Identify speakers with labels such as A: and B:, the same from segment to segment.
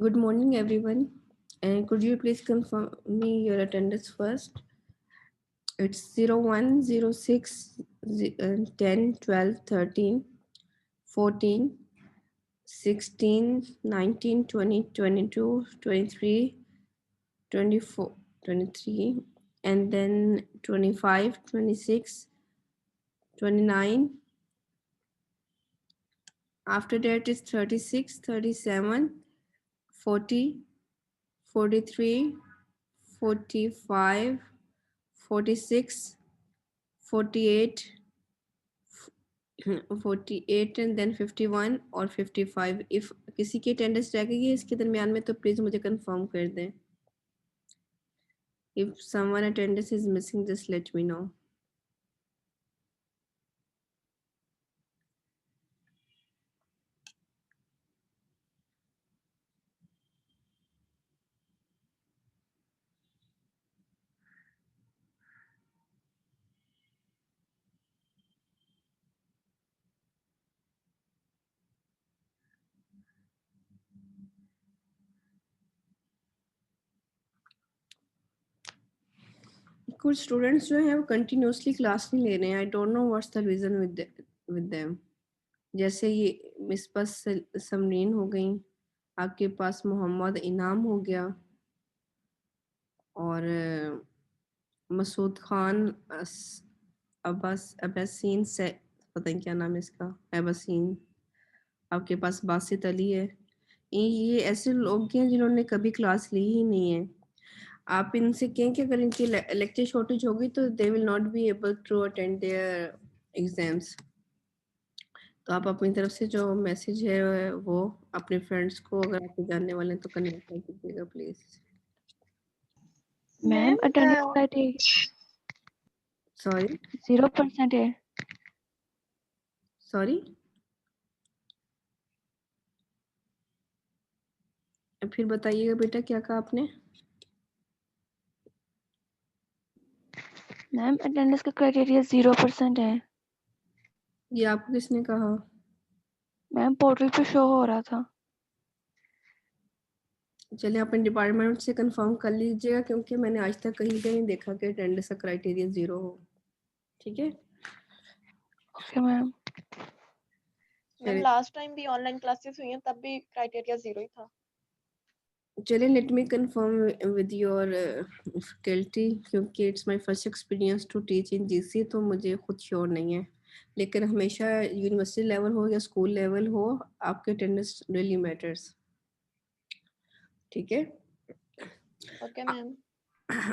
A: Good morning, everyone. And could you please confirm me your attendance first? It's 01, 06, 10, 12, 13, 14, 16, 19, 20, 22, 23, 24, 23, and then 25, 26, 29. After that is 36, 37, 40, 43, 45, 46, 48, 48 and then 51 और 55. If किसी की attendance रह गई है इसके दरमियान में तो प्लीज मुझे कंफर्म कर दें. If someone attendance is missing, just let me know. कुछ स्टूडेंट्स जो हैं वो कंटिन्यूसली क्लास नहीं ले रहे हैं. I don't know what's the reason with them. जैसे ये मिसबस समरीन हो गई, आपके पास मोहम्मद इनाम हो गया, और मसूद खान, अब्बासीन से पता नहीं क्या नाम है इसका, अब्बासीन. आपके पास बासित अली है. ये ऐसे लोग हैं जिन्होंने कभी क्लास ली ही नहीं है. आप इनसे कहें कि अगर इनकी लेक्चर शॉर्टेज होगी तो they will not be able to attend their exams. तो आप अपनी तरफ से जो मैसेज है वो अपने फ्रेंड्स को, अगर आपके जानने वाले हैं तो कनेक्ट कर दीजिएगा please.
B: Ma'am attendance criteria
A: sorry
B: 0% है.
A: सॉरी फिर बताइएगा बेटा, क्या कहा आपने?
B: मैम अटेंडेंस का क्राइटेरिया 0% है.
A: ये आपको किसने कहा?
B: मैम पोर्टल पे शो हो रहा था.
A: चलिए अपने डिपार्टमेंट से कंफर्म कर लीजिएगा, क्योंकि मैंने आज तक कहीं पे नहीं देखा कि अटेंडेंस का क्राइटेरिया 0 हो. ठीक है.
B: Okay ma'am.
C: Ma'am last time भी ऑनलाइन क्लासेस हुई हैं तब भी क्राइटेरिया 0 ही था.
A: चलिए let me confirm with your faculty, क्योंकि it's my first experience to teach in GC, तो मुझे खुद श्योर नहीं है. लेकिन हमेशा यूनिवर्सिटी लेवल हो या स्कूल लेवल हो, आपके अटेंडेंस रियली मैटर्स. ठीक है.
C: Okay ma'am.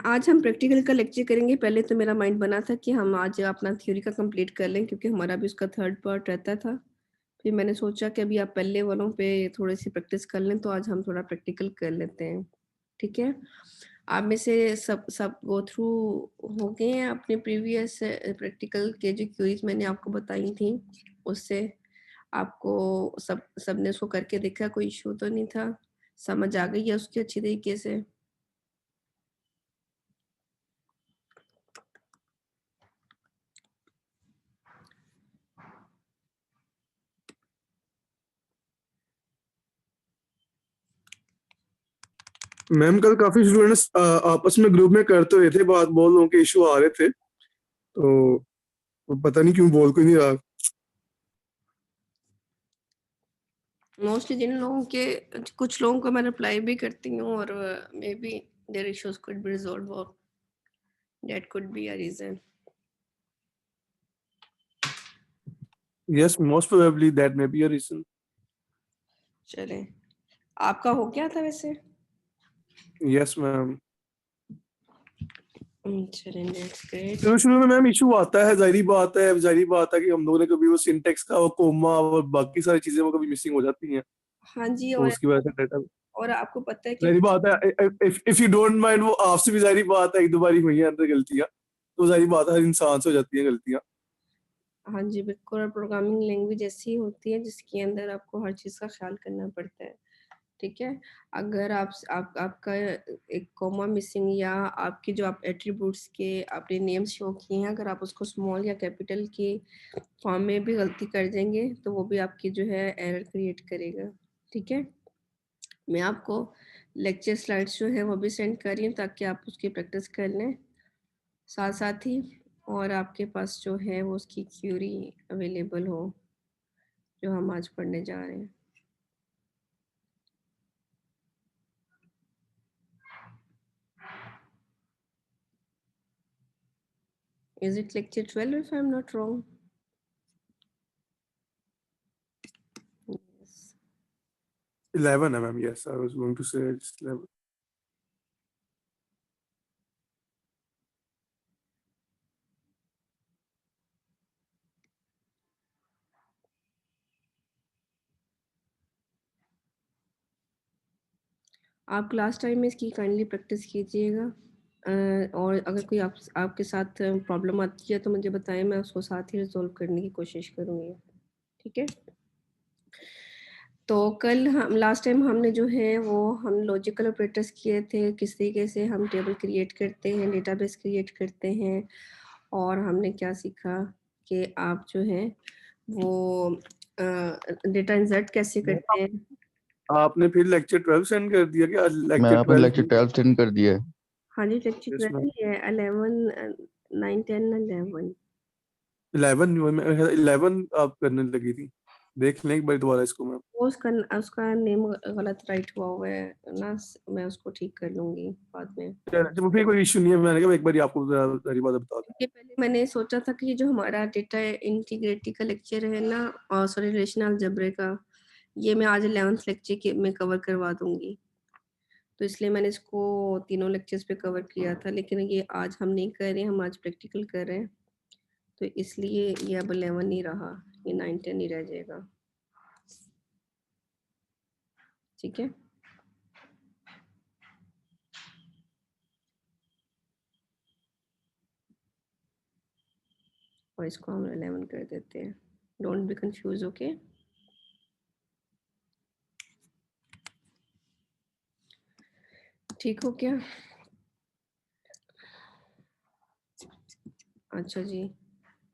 A: आज हम प्रैक्टिकल का लेक्चर करेंगे. पहले तो मेरा माइंड बना था कि हम आज अपना थ्योरी का कंप्लीट कर लें, क्योंकि हमारा भी उसका थर्ड पार्ट रहता था. फिर मैंने सोचा कि अभी आप पहले वालों पे थोड़ी सी प्रैक्टिस कर लें, तो आज हम थोड़ा प्रैक्टिकल कर लेते हैं. ठीक है. आप में से सब गो थ्रू हो गए हैं अपने प्रीवियस प्रैक्टिकल के जो क्यूरीज मैंने आपको बताई थी, उससे आपको सबने उसको करके देखा, कोई इशू तो नहीं था? समझ आ गई है उसकी अच्छी तरीके से?
D: मैम कल काफी स्टूडेंट्स आपस में ग्रुप में करते रहे थे बात, बहुत लोगों के इशू आ रहे थे, तो पता नहीं क्यों बोल कोई नहीं रहा.
A: मोस्टली जिन लोगों के, कुछ लोगों को मैं रिप्लाई भी करती हूँ, और may be there issues could be resolve, और that could be a reason.
D: Yes, most probably that may be a reason.
A: चले, आपका हो गया था वैसे?
D: Yes ma'am.
A: चले, दैट्स ग्रेट.
D: शुरू में मैम इशू आता है, जाहिर बात है कि हम लोगों ने कभी वो सिंटेक्स का वो कोमा और बाकी सारी चीजें वो कभी मिसिंग हो जाती हैं,
A: हाँ जी.
D: तो उसकी वजह से डाटा.
A: और आपको पता है कि
D: जाहिर बात है, इफ यू डोंट माइंड, वो आपसे भी जाहिर बात है, एक दो बारी हुई है अंदर गलतियां, तो जाहिर बात है हर इंसान से हो जाती हैं गलतियां.
A: हाँ जी बिल्कुल. और प्रोग्रामिंग लैंग्वेज ऐसी होती है जिसके अंदर आपको हर चीज़ का ख्याल करना पड़ता है. ठीक है. अगर आपका एक कॉमा मिसिंग, या आपके जो आप एट्रीब्यूट्स के आपने नेम्स शो किए हैं, अगर आप उसको स्मॉल या कैपिटल के फॉर्म में भी गलती कर देंगे तो वो भी आपकी जो है एरर क्रिएट करेगा. ठीक है. मैं आपको लेक्चर स्लाइड्स जो है वो भी सेंड कर रही हूँ ताकि आप उसकी प्रैक्टिस कर लें साथ साथ ही, और आपके पास जो है वो उसकी थ्योरी अवेलेबल हो जो हम आज पढ़ने जा रहे हैं। Is it lecture 12 if I'm not wrong? Yes.
D: 11 है ma'am, yes, I was going to say it's 11.
A: आप क्लास टाइम में इसकी काइंडली प्रैक्टिस कीजिएगा, और अगर कोई आपके साथ प्रॉब्लम आती है तो मुझे बताएं, मैं उसको साथ ही रिजॉल्व करने की कोशिश करूँगी। ठीक है, तो कल हम लास्ट टाइम हमने जो है वो हम लॉजिकल ऑपरेटर्स किए थे, किस तरीके से हम टेबल क्रिएट करते हैं, डेटाबेस क्रिएट करते हैं, और हमने क्या सीखा कि आप जो है वो डेटा इंसर्ट कैसे करते हैं।
D: आपने फिर लेक्चर 12 सेंड कर दिया कि
E: मैं
D: लेक्चर
E: आपने
D: 12
E: लेक्चर 12 सेंड कर दिया है।
A: हाँ जी, लेक्चर
D: Yes,
A: 12 ही है, 11 9 10 11
D: 11 आप करने लगी थी, देख लें एक बार दोबारा इसको मैम।
A: वो उसका नेम गलत राइट हुआ है ना, मैं उसको ठीक कर लूंगी बाद में।
D: चलो फिर कोई इशू नहीं है, मैंने कहा एक बार आपको सारी बात बता दूं।
A: ये पहले मैंने सोचा था कि ये जो हमारा डेटा इंटीग्रिटी का लेक्चर है ना, और सॉरी रिलेशनल अलजेब्रा का, ये मैं आज 11th लेक्चर में कवर करवा दूंगी, तो इसलिए मैंने इसको तीनों लेक्चर्स पे कवर किया था, लेकिन ये आज हम नहीं कर रहे हैं, हम आज प्रैक्टिकल कर रहे हैं, तो इसलिए ये अब 11 नहीं रहा, ये 9 10 ही रह जाएगा। ठीक है, और इसको हम 11 कर देते हैं, डोंट बी कंफ्यूज। ओके, ठीक हो क्या? अच्छा जी,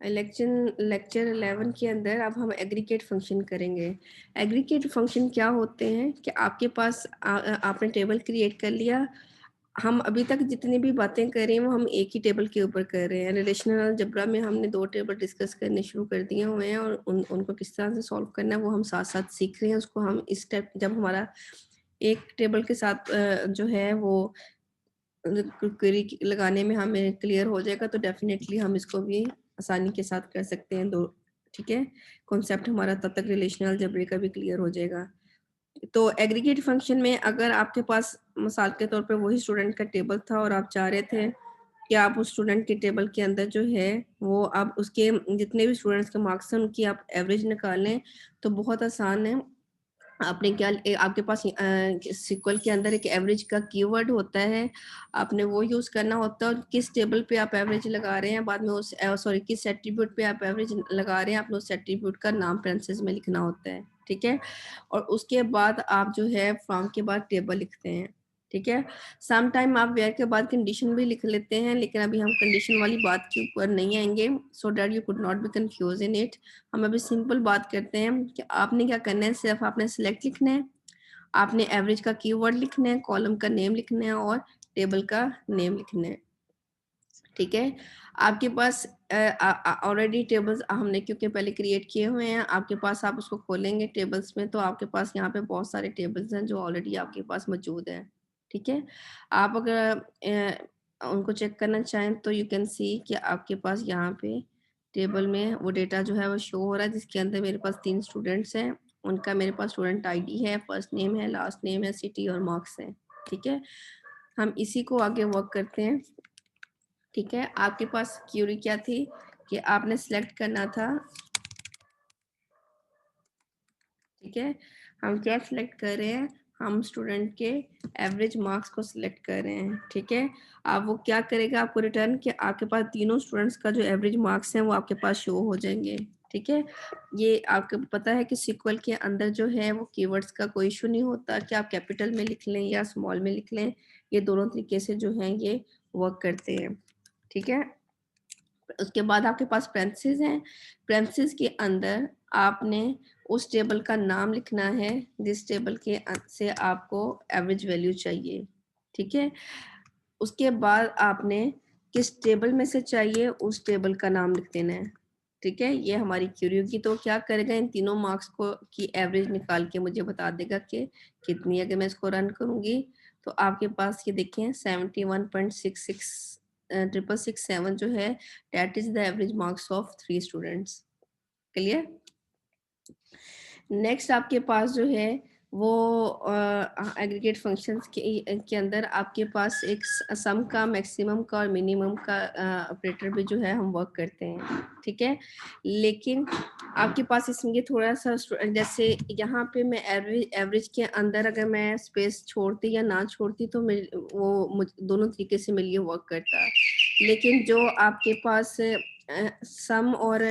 A: लेक्चर 11 के अंदर अब हम एग्रीगेट फंक्शन करेंगे। एग्रीगेट फंक्शन क्या होते हैं कि आपके पास आपने टेबल क्रिएट कर लिया, हम अभी तक जितनी भी बातें कर रहे हैं वो हम एक ही टेबल के ऊपर कर रहे हैं। रिलेशनल अलजेब्रा में हमने 2 टेबल डिस्कस करने शुरू कर दिए हुए हैं, और उनको किस तरह से सॉल्व करना है वो हम साथ साथ सीख रहे हैं। उसको हम इस स्टेप, जब हमारा एक टेबल के साथ जो है वो क्वेरी लगाने में हमें क्लियर हो जाएगा, तो डेफिनेटली हम इसको भी आसानी के साथ कर सकते हैं दो। ठीक है, कॉन्सेप्ट हमारा तब तक रिलेशनल अलजेब्रा का भी क्लियर हो जाएगा। तो एग्रीगेट फंक्शन में अगर आपके पास मिसाल के तौर पे वही स्टूडेंट का टेबल था और आप चाह रहे थे कि आप उस स्टूडेंट के टेबल के अंदर जो है वो आप उसके जितने भी स्टूडेंट्स के मार्क्स हैं उनकी आप एवरेज निकालें, तो बहुत आसान है। आपने क्या आपके पास SQL के अंदर एक एवरेज का कीवर्ड होता है, आपने वो यूज करना होता है, और किस टेबल पे आप एवरेज लगा रहे हैं बाद में उस सॉरी किस एट्रीब्यूट पे आप एवरेज लगा रहे हैं, आपने उस एट्रीब्यूट का नाम पेरेंथेसिस में लिखना होता है। ठीक है, और उसके बाद आप जो है फ्रॉम के बाद टेबल लिखते हैं। ठीक है, सम टाइम आप वेयर के बाद कंडीशन भी लिख लेते हैं, लेकिन अभी हम कंडीशन वाली बात के ऊपर नहीं आएंगे, so that you could not be confuse in it. हम अभी सिंपल बात करते हैं कि आपने क्या करना है, सिर्फ आपने सिलेक्ट लिखना है, आपने एवरेज का कीवर्ड लिखना है, कॉलम का नेम लिखना है, और टेबल का नेम लिखना है। ठीक है, आपके पास ऑलरेडी टेबल्स हमने क्योंकि पहले क्रिएट किए हुए हैं आपके पास, आप उसको खोलेंगे टेबल्स में तो आपके पास यहाँ पे बहुत सारे टेबल्स हैं जो ऑलरेडी आपके पास मौजूद है। ठीक है, आप अगर उनको चेक करना चाहें तो यू कैन सी कि आपके पास यहाँ पे टेबल में वो डेटा जो है वो शो हो रहा है, जिसके अंदर मेरे पास 3 स्टूडेंट्स हैं, उनका मेरे पास स्टूडेंट आईडी है, फर्स्ट नेम है, लास्ट नेम है, सिटी और मार्क्स है। ठीक है, हम इसी को आगे वर्क करते हैं। ठीक है, आपके पास क्यूरी क्या थी कि आपने सेलेक्ट करना था। ठीक है, हम क्या सिलेक्ट कर रहे हैं, हम स्टूडेंट के एवरेज मार्क्स को सिलेक्ट कर रहे हैं। ठीक है, अब वो क्या करेगा आपको रिटर्न कि आपके पास तीनों स्टूडेंट्स का जो एवरेज मार्क्स हैं वो आपके पास शो हो जाएंगे। ठीक है, ये आपको पता है कि SQL के अंदर जो है वो कीवर्ड्स का कोई इशू नहीं होता कि आप कैपिटल में लिख लें या स्मॉल में लिख लें, ये दोनों तरीके से जो है ये वर्क करते हैं। ठीक है, उसके बाद आपके पास पेरेंथेसिस हैं, पेरेंथेसिस के अंदर आपने उस टेबल का नाम लिखना है जिस टेबल के से आपको एवरेज वैल्यू चाहिए, ठीक है। उसके बाद आपने किस टेबल में से चाहिए उस टेबल का नाम लिख देना है, ठीक है। ये हमारी क्यूरी होगी। तो क्या करेगा, इन तीनों मार्क्स को की एवरेज निकाल के मुझे बता देगा कि कितनी। अगर मैं इसको रन करूंगी तो आपके पास ये देखें 71.667 जो है that is the average marks of 3 students. Clear. Next आपके पास जो है वो एग्रीगेट फंक्शंस के अंदर आपके पास एक सम का, मैक्सिमम का और मिनिमम का ऑपरेटर भी जो है हम वर्क करते हैं, ठीक है। लेकिन आपके पास इसमें थोड़ा सा, जैसे यहाँ पे मैं एवरेज के अंदर अगर मैं स्पेस छोड़ती या ना छोड़ती तो वो दोनों तरीके से मिलके वर्क करता। लेकिन जो आपके पास सम और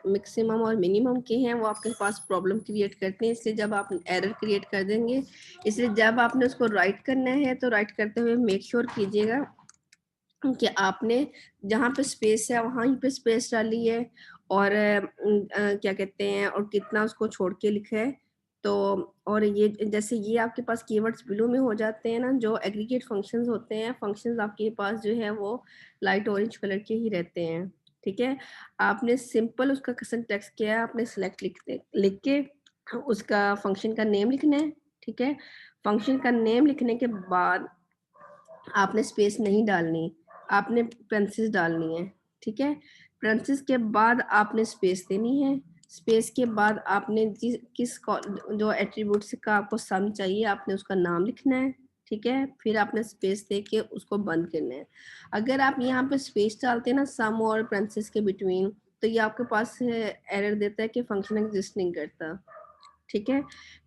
A: मैक्सिमम और मिनिमम के हैं वो आपके पास प्रॉब्लम क्रिएट करते हैं, इसलिए जब आप एरर क्रिएट कर देंगे, इसलिए जब आपने उसको राइट करना है तो राइट करते हुए मेक श्योर कीजिएगा कि आपने जहाँ पे स्पेस है वहाँ पे स्पेस डाली है और क्या कहते हैं और कितना उसको छोड़ के लिखा है। तो और ये जैसे ये आपके पास कीवर्ड्स ब्लू में हो जाते हैं ना, जो एग्रीगेट फंक्शंस होते हैं, फंक्शंस आपके पास जो है वो लाइट ऑरेंज कलर के ही रहते हैं, ठीक है। आपने सिंपल उसका सिंटैक्स किया है, आपने सिलेक्ट लिख के उसका फंक्शन का नेम लिखना है, ठीक है। फंक्शन का नेम लिखने के बाद आपने स्पेस नहीं डालनी, आपने पेरेंथेसिस डालनी है, ठीक है। पेरेंथेसिस के बाद आपने स्पेस देनी है, स्पेस के बाद आपने जो एट्रीब्यूट्स का आपको सम चाहिए आपने उसका नाम लिखना है, ठीक है। फिर आपने स्पेस दे के उसको बंद करना है। अगर आप यहाँ पे स्पेस डालते हैं ना सम और पेरेंथेसिस के बिटवीन, तो ये आपके पास एरर देता है कि फंक्शन एग्जिस्ट नहीं करता, ठीक है।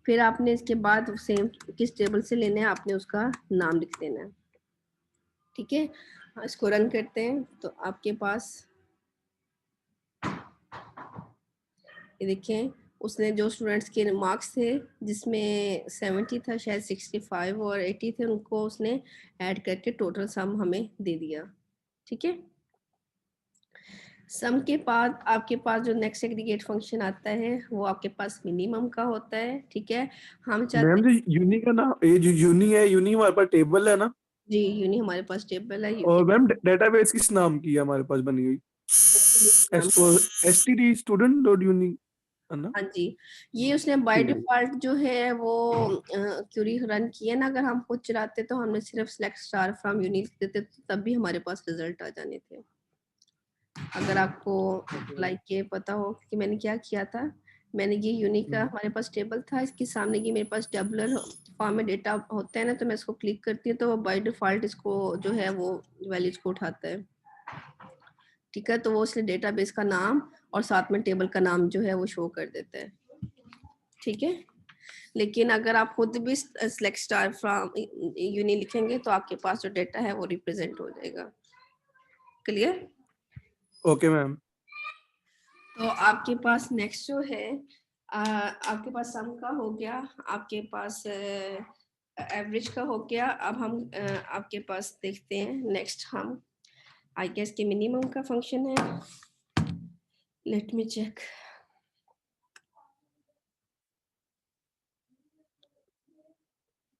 A: फिर आपने इसके बाद सेम किस टेबल से लेना है आपने उसका नाम लिख देना है, ठीक है। इसको रन करते हैं तो आपके पास ये देखें उसने जो स्टूडेंट्स के मार्क्स थे जिसमें 70 था, शायद 65 और 80 थे, उनको उसने ऐड करके टोटल सम हमें दे दिया, ठीक है। सम के बाद आपके पास जो नेक्स्ट एग्रीगेट फंक्शन आता है वो आपके पास मिनिमम का होता है, ठीक है। हम चाहते
D: मैम जो यूनी का ना, ये जो यूनी है, यूनी हमारे पास टेबल है ना,
A: जी यूनी हमारे पास टेबल है।
D: और मैम डेटाबेस किस नाम की है हमारे पास बनी हुई? एसटीडी स्टूडेंट डॉट यूनी है ना?
A: हाँ जी, ये उसने बाय
D: ठीक है।
A: डिफॉल्ट जो है वो क्यूरी रन की है ना। अगर हम खुद चलाते तो हमने सिर्फ सिलेक्ट स्टार फ्रॉम यूनिक देते तो तब भी हमारे पास रिजल्ट आ जाने थे। अगर आपको लाइक ये पता हो कि मैंने क्या किया था, मैंने ये यूनिक का हमारे पास टेबल था, इसके सामने की मेरे पास टेबुलर फॉर्म में डेटा होता है ना, तो मैं इसको क्लिक करती हूँ तो वो बाय डिफॉल्ट इसको जो है वो वैल्यूज को उठाता है, ठीक है। तो वो उसने डेटाबेस का नाम और साथ में टेबल का नाम जो है वो शो कर देता है, ठीक है। लेकिन अगर आप खुद भी सिलेक्ट स्टार फ्रॉम यूनी लिखेंगे तो आपके पास जो डेटा है वो रिप्रेजेंट हो जाएगा। क्लियर।
D: Okay ma'am.
A: तो आपके पास नेक्स्ट जो है आपके पास सम का हो गया, आपके पास एवरेज का हो गया। अब हम आपके पास देखते हैं नेक्स्ट हम आई गेस के मिनिमम का फंक्शन है। Let me check.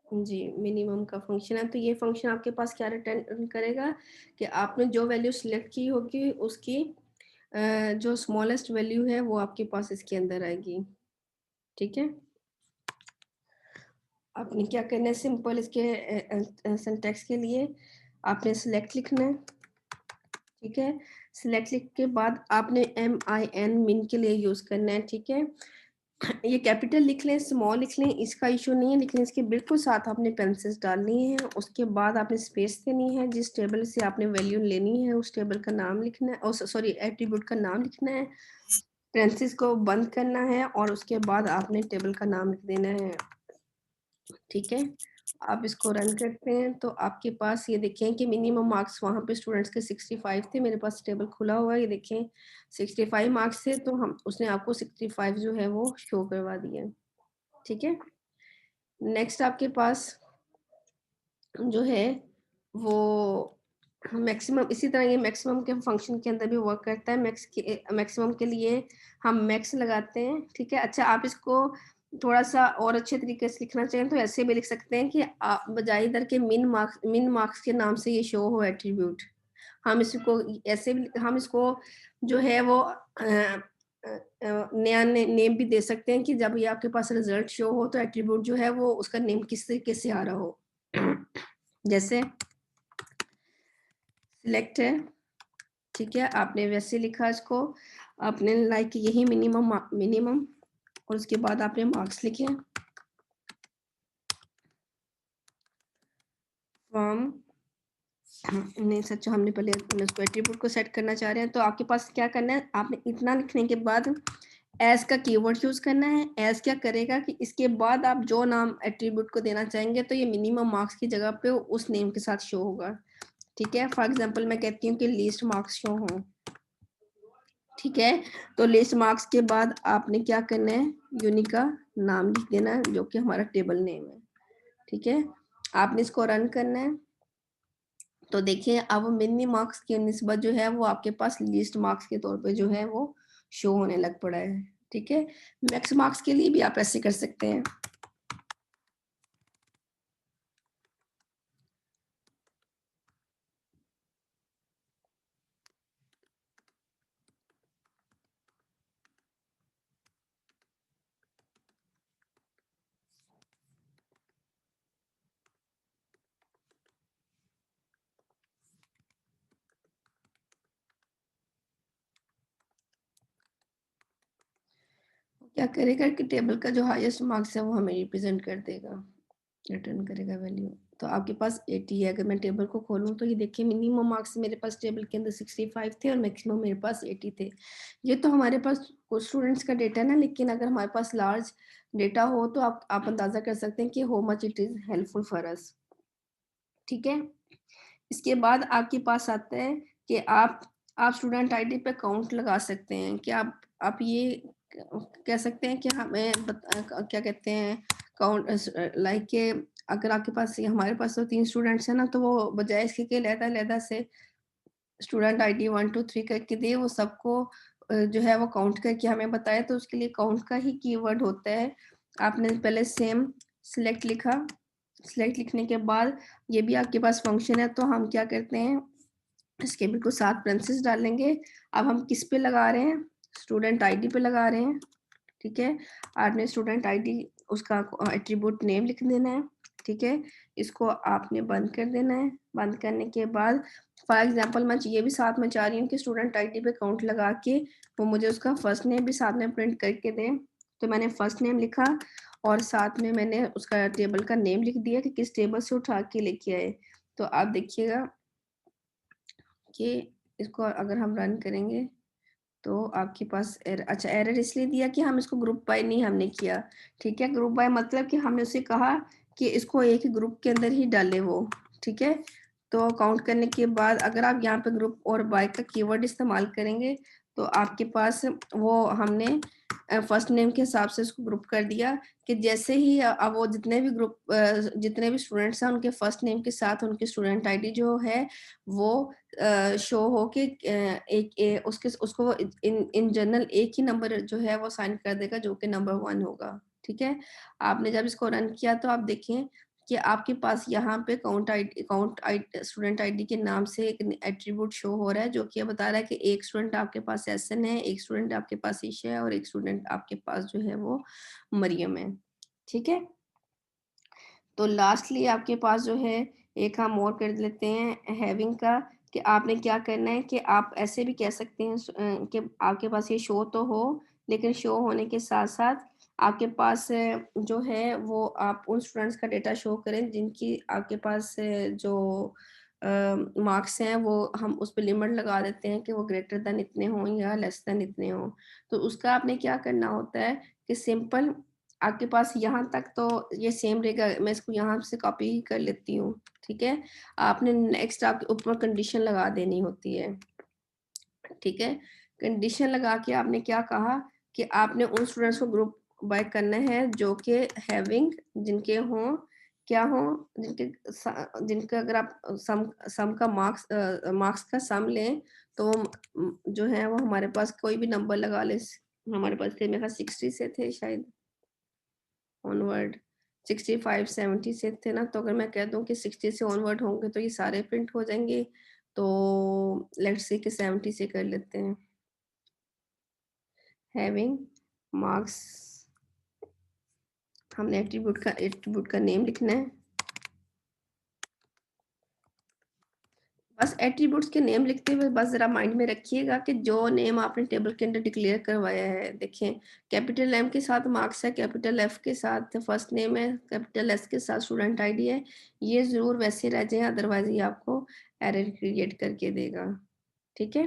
A: G minimum का फंक्शन है, तो ये फंक्शन आपके पास क्या रिटर्न करेगा कि आपने जो वैल्यू सिलेक्ट की होगी उसकी जो स्मॉलेस्ट वैल्यू है वो आपके पास इसके अंदर आएगी, ठीक है। आपने क्या करना है, सिंपल इसके सिंटैक्स के लिए आपने सिलेक्ट लिखना है, ठीक है। सिलेक्ट लिख के बाद आपने MIN मिन के लिए यूज करना है, ठीक है। ये कैपिटल लिख लें, स्मॉल लिख लें, इसका इशू नहीं है, लेकिन इसके बिल्कुल साथ आपने पेंसिल्स डालनी है। उसके बाद आपने स्पेस देनी है, जिस टेबल से आपने वैल्यू लेनी है उस टेबल का नाम लिखना है, और सॉरी एट्रीब्यूट का नाम लिखना है, पेंसिल्स को बंद करना है और उसके बाद आपने टेबल का नाम लिख देना है, ठीक है। आप इसको रन करते हैं तो आपके पास ये देखें कि मिनिमम मार्क्स वहाँ पे स्टूडेंट्स के 65 थे, मेरे पास टेबल खुला हुआ है, ये देखें 65 मार्क्स थे, तो हम उसने आपको 65 जो है वो शो करवा दिया, ठीक है। नेक्स्ट आपके पास जो है वो मैक्सिमम इसी तरह ये मैक्सिमम के फंक्शन के अंदर भी वर्क करता है। मैक्सिमम के लिए हम मैक्स लगाते हैं, ठीक है। अच्छा, आप इसको थोड़ा सा और अच्छे तरीके से लिखना चाहें तो ऐसे भी लिख सकते हैं कि बजाय इधर के मिन मार्क्स के नाम से ये शो हो एट्रीब्यूट। हम इसको ऐसे भी, हम इसको जो है वो नया नेम भी दे सकते हैं कि जब ये आपके पास रिजल्ट शो हो तो एट्रीब्यूट जो है वो उसका नेम किस तरीके से आ रहा हो। जैसे सिलेक्ट है, ठीक है, आपने वैसे लिखा इसको, आपने लाइक यही मिनिमम और उसके बाद आपने मार्क्स लिखे फ्रॉम नहीं सच, हमने पहले उसको एट्रीब्यूट को सेट करना चाह रहे हैं तो आपके पास क्या करना है, आपने इतना लिखने के बाद एज का कीवर्ड यूज करना है। एज क्या करेगा कि इसके बाद आप जो नाम एट्रीब्यूट को देना चाहेंगे तो ये मिनिमम मार्क्स की जगह पे उस नेम के साथ शो होगा, ठीक है। फॉर एग्जांपल मैं कहती हूँ कि लिस्ट मार्क्स शो हो, ठीक है। तो लिस्ट मार्क्स के बाद आपने क्या करना है, यूनिक का नाम लिख देना है जो कि हमारा टेबल नेम है, ठीक है। आपने इसको रन करना है तो देखिए अब मिनी मार्क्स की निस्बत जो है वो आपके पास लिस्ट मार्क्स के तौर पे जो है वो शो होने लग पड़ा है, ठीक है। मैक्स मार्क्स के लिए भी आप ऐसे कर सकते हैं। क्या करेगा कि टेबल का जो हाईएस्ट मार्क्स है वो हमें रिप्रेजेंट कर देगा, रिटर्न करेगा वैल्यू। तो आपके पास 80 है, अगर मैं टेबल को खोलूं तो ये देखिए मिनिमम मार्क्स मेरे पास टेबल के अंदर 65 थे और मैक्सिमम मेरे पास 80 थे। ये तो हमारे पास कुछ स्टूडेंट्स का डेटा ना, लेकिन अगर हमारे पास लार्ज डेटा हो तो आप अंदाजा कर सकते हैं कि how much it is helpful for us, ठीक है। इसके बाद आपके पास आता है कि आप स्टूडेंट आईडी पे काउंट लगा सकते हैं कि आप ये कह सकते हैं कि हमें क्या कहते हैं काउंट, लाइक के अगर आपके पास हमारे पास तो 3 स्टूडेंट्स हैं ना, तो वो बजाय इसके कि लहदा से स्टूडेंट आईडी 1 2 3 करके दे, वो सबको जो है वो काउंट करके हमें बताए, तो उसके लिए काउंट का ही कीवर्ड होता है। आपने पहले सेम सिलेक्ट लिखा, सिलेक्ट लिखने के बाद ये भी आपके पास फंक्शन है तो हम क्या करते हैं, इसके बिल्कुल साथ पेरेंथेसिस डालेंगे। अब हम किस पे लगा रहे हैं, स्टूडेंट आईडी पे लगा रहे हैं, ठीक है। आपने स्टूडेंट आईडी उसका एट्रीब्यूट नेम लिख देना है, ठीक है। इसको आपने बंद कर देना है। बंद करने के बाद फॉर एग्जांपल मैं ये भी साथ में चाह रही हूँ कि स्टूडेंट आईडी पे काउंट लगा के वो मुझे उसका फर्स्ट नेम भी साथ में प्रिंट करके दे, तो मैंने फर्स्ट नेम लिखा और साथ में मैंने उसका टेबल का नेम लिख दिया कि किस टेबल से उठा के लेके आए। तो आप देखिएगा कि इसको अगर हम रन करेंगे तो आपके पास अच्छा एरर इसलिए दिया कि हम इसको ग्रुप बाय नहीं हमने किया, ठीक है। ग्रुप बाय मतलब कि हमने उसे कहा कि इसको एक ही ग्रुप के अंदर ही डाले वो, ठीक है। तो काउंट करने के बाद अगर आप यहाँ पे ग्रुप और बाय का कीवर्ड इस्तेमाल करेंगे तो आपके पास वो हमने फर्स्ट नेम के हिसाब से इसको ग्रुप कर दिया कि जैसे ही अब वो जितने भी ग्रुप जितने भी स्टूडेंट्स हैं उनके फर्स्ट नेम के साथ उनकी स्टूडेंट आईडी जो है वो शो हो के उसको इन जनरल एक ही नंबर जो है वो साइन कर देगा जो कि नंबर 1 होगा, ठीक है। आपने जब इसको रन किया तो आप देखें कि आपके पास यहाँ पे काउंट स्टूडेंट आईडी के नाम से एक एट्रीब्यूट शो हो रहा है जो कि ये बता रहा है कि एक स्टूडेंट आपके पास एसएन है, एक स्टूडेंट आपके पास ईशा है और एक स्टूडेंट आपके पास जो है वो मरियम है, ठीक है। तो लास्टली आपके पास जो है एक हम और कर लेते हैं हैविंग का, कि आपने क्या करना है कि आप ऐसे भी कह सकते हैं कि आपके पास ये शो तो हो, लेकिन शो होने के साथ साथ आपके पास जो है वो आप उन स्टूडेंट्स का डेटा शो करें जिनकी आपके पास जो मार्क्स हैं वो हम उस पर लिमिट लगा देते हैं कि वो ग्रेटर देन इतने हों या लेस देन इतने हों। तो उसका आपने क्या करना होता है कि सिंपल आपके पास यहाँ तक तो ये सेम रहेगा, मैं इसको यहाँ से कॉपी ही कर लेती हूँ, ठीक है। आपने नेक्स्ट आपके ऊपर कंडीशन लगा देनी होती है, ठीक है। कंडीशन लगा के आपने क्या कहा कि आपने उन स्टूडेंट्स को ग्रुप बाय करना है जो कि हैविंग जिनके हों क्या हो जिनका अगर आप सम का मार्क्स का सम लें तो जो है वो हमारे पास कोई भी नंबर लगा ले, हमारे पास थे मेरे 60 से थे शायद ऑनवर्ड, 65 70 से थे ना, तो अगर मैं कह दूं कि 60 से ऑनवर्ड होंगे तो ये सारे प्रिंट हो जाएंगे, तो लेट्स से कि 70 से कर लेते हैं। हैविंग मार्क्स, हमने एट्रीब्यूट का नेम लिखना है, बस एट्रीब्यूट्स के नेम लिखते हुए बस जरा माइंड में रखिएगा कि जो नेम आपने टेबल के अंदर डिक्लेयर करवाया है, देखें कैपिटल एम के साथ मार्क्स है, कैपिटल एफ के साथ फर्स्ट नेम है, कैपिटल एस के साथ स्टूडेंट आईडी है, ये जरूर वैसे रह जाए, अदरवाइज ये आपको एरर क्रिएट करके देगा। ठीक है,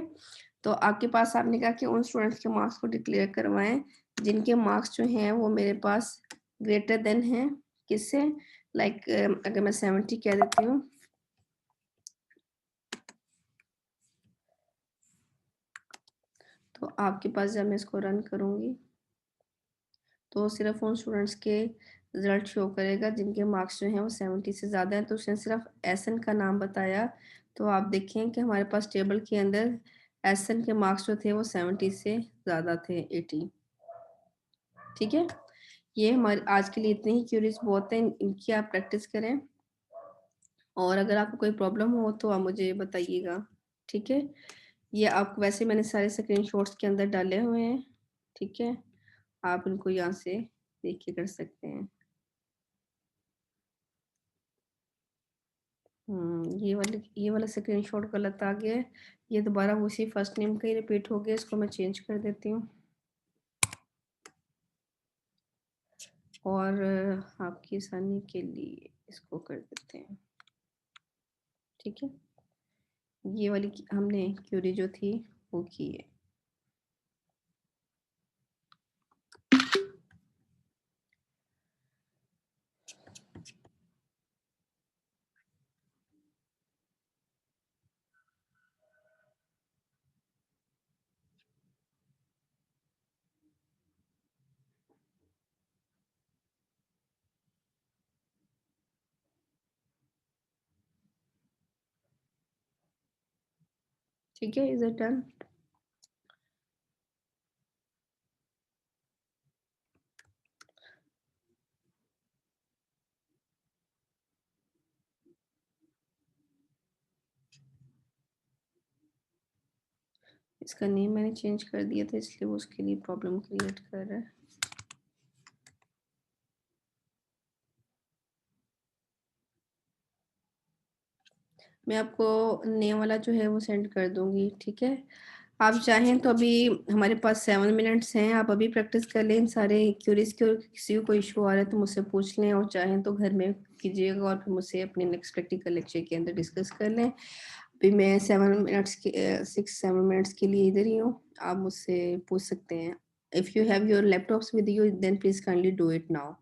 A: तो आपके पास आपने कहा कि उन स्टूडेंट्स के मार्क्स को डिक्लेयर करवाएं जिनके मार्क्स जो हैं वो मेरे पास ग्रेटर देन है किससे, लाइक अगर मैं 70 कह देती हूँ, तो आपके पास जब मैं इसको रन करूंगी तो सिर्फ उन स्टूडेंट्स के रिजल्ट शो करेगा जिनके मार्क्स जो हैं वो 70 से ज़्यादा है। तो उसने सिर्फ एसएन का नाम बताया, तो आप देखें कि हमारे पास टेबल के अंदर एसएन के मार्क्स जो थे वो 70 से ज़्यादा थे, 80। ठीक है, ये हमारे आज के लिए इतने ही क्यूरीज बहुत हैं, इनकी आप प्रैक्टिस करें और अगर आपको कोई प्रॉब्लम हो तो आप मुझे बताइएगा। ठीक है, ये आपको वैसे मैंने सारे स्क्रीनशॉट्स के अंदर डाले हुए हैं। ठीक है, आप इनको यहाँ से देख के कर सकते हैं। ये वाला स्क्रीनशॉट गलत आ गया है, ये दोबारा उसी फर्स्ट नेम का ही रिपीट हो गया, इसको मैं चेंज कर देती हूँ और आपकी आसानी के लिए इसको कर देते हैं। ठीक है, ये वाली हमने क्यूरी जो थी वो की है। ठीक है, इज इट डन? इसका नेम मैंने चेंज कर दिया था इसलिए वो उसके लिए प्रॉब्लम क्रिएट कर रहा है। मैं आपको नेम वाला जो है वो सेंड कर दूंगी। ठीक है, आप चाहें तो अभी हमारे पास 7 मिनट्स हैं, आप अभी प्रैक्टिस कर लें इन सारे क्यूरीज के, और किसी को कोई इशू आ रहा है तो मुझसे पूछ लें, और चाहें तो घर में कीजिएगा और फिर मुझसे अपने नेक्स्ट प्रैक्टिकल लेक्चर के अंदर डिस्कस कर लें। अभी मैं 7 मिनट्स के 6-7 मिनट्स के लिए इधर ही हूँ, आप मुझसे पूछ सकते हैं। If you have your laptops with you then please kindly do it now.